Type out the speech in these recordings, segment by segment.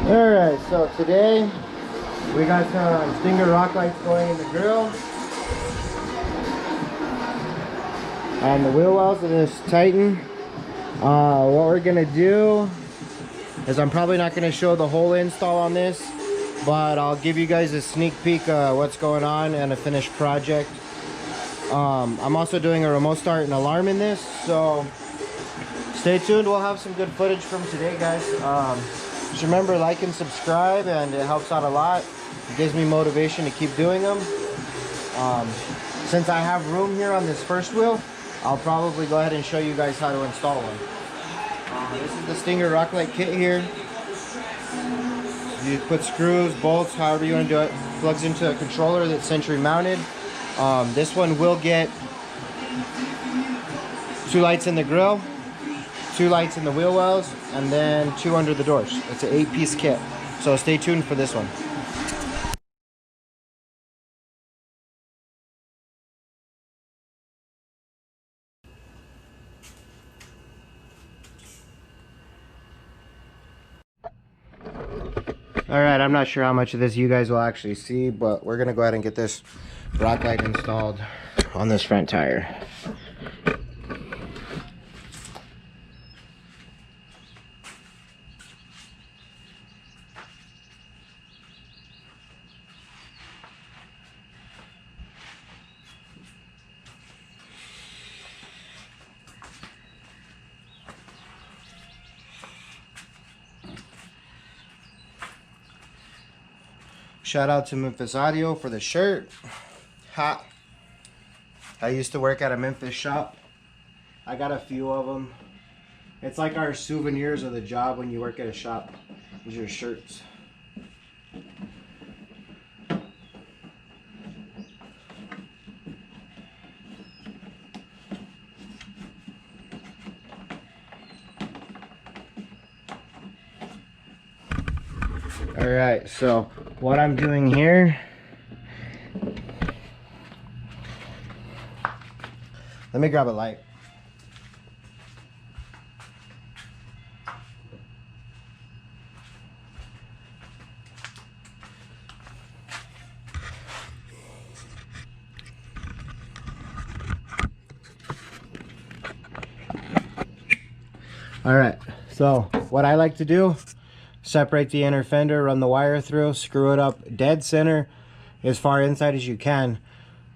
Alright, so today we got some Stinger rock lights going in the grill. And the wheel wells of this Titan. What we're gonna do is I'm probably not gonna show the whole install on this, but I'll give you guys a sneak peek of what's going on and a finished project. I'm also doing a remote start and alarm in this, so stay tuned. We'll have some good footage from today, guys. Just remember, like and subscribe, and it helps out a lot. It gives me motivation to keep doing them. Since I have room here on this first wheel, I'll probably go ahead and show you guys how to install one. This is the Stinger rock light kit here. You put screws, bolts, however you want to do it. Plugs into a controller that's Century mounted. This one will get 2 lights in the grill, 2 lights in the wheel wells, and then 2 under the doors. It's an 8-piece kit. So stay tuned for this one. Alright, I'm not sure how much of this you guys will actually see, but we're gonna go ahead and get this rock light installed on this front tire. Shout out to Memphis Audio for the shirt. Ha! I used to work at a Memphis shop. I got a few of them. It's like our souvenirs of the job when you work at a shop. These are shirts. Alright, so what I'm doing here, let me grab a light. Alright, so what I like to do, separate the inner fender, run the wire through, screw it up dead center as far inside as you can,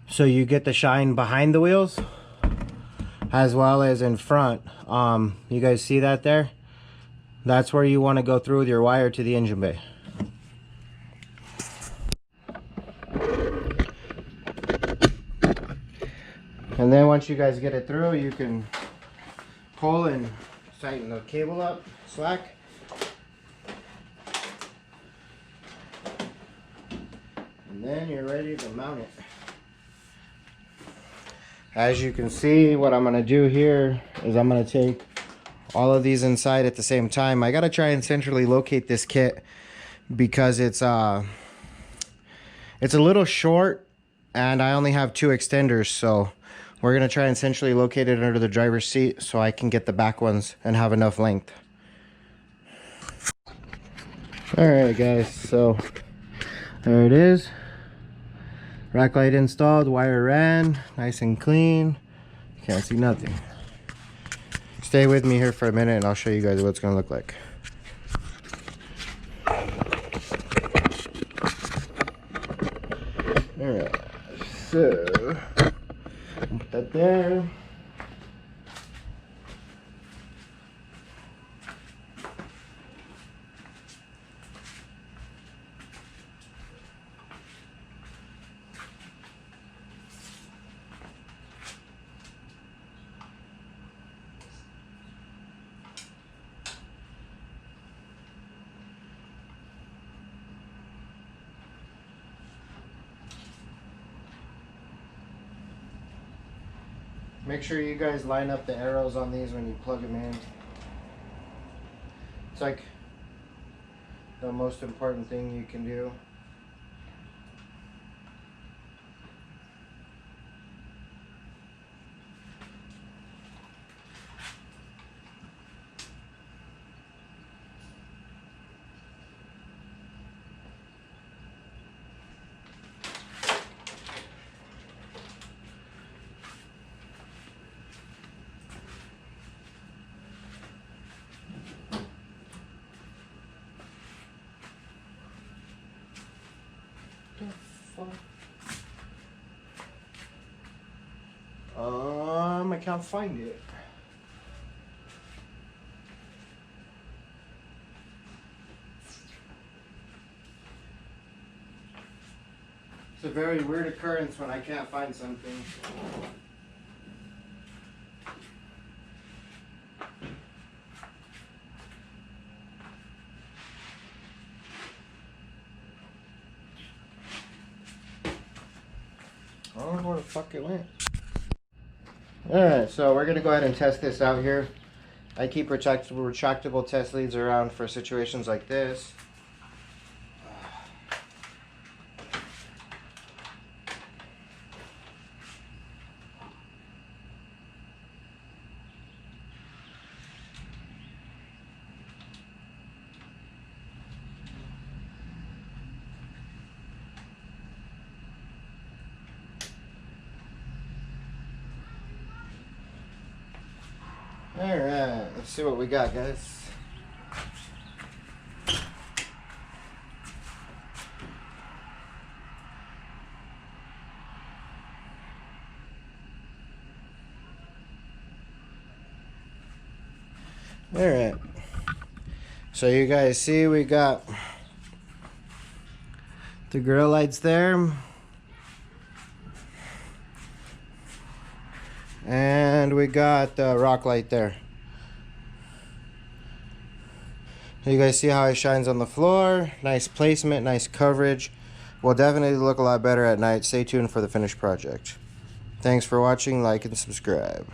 so you get the shine behind the wheels as well as in front. You guys see that there? That's where you want to go through with your wire to the engine bay. And then once you guys get it through, you can pull and tighten the cable up, slack. And then you're ready to mount it. As you can see, what I'm gonna do here is I'm gonna take all of these inside at the same time. I gotta try and centrally locate this kit because it's a little short and I only have 2 extenders, so we're gonna try and centrally locate it under the driver's seat so I can get the back ones and have enough length. Alright guys, so there it is. Rack light installed, wire ran, nice and clean. Can't see nothing. Stay with me here for a minute and I'll show you guys what it's gonna look like. Alright, so put that there. Make sure you guys line up the arrows on these when you plug them in. It's like the most important thing you can do. I can't find it. It's a very weird occurrence when I can't find something. I don't know where the fuck it went. Alright, so we're gonna go ahead and test this out here. I keep retractable test leads around for situations like this. Alright, let's see what we got, guys. Alright, so you guys see we got the grill lights there, and we got the rock light there. You guys see how it shines on the floor? Nice placement, nice coverage. Will definitely look a lot better at night. Stay tuned for the finished project. Thanks for watching, like and subscribe.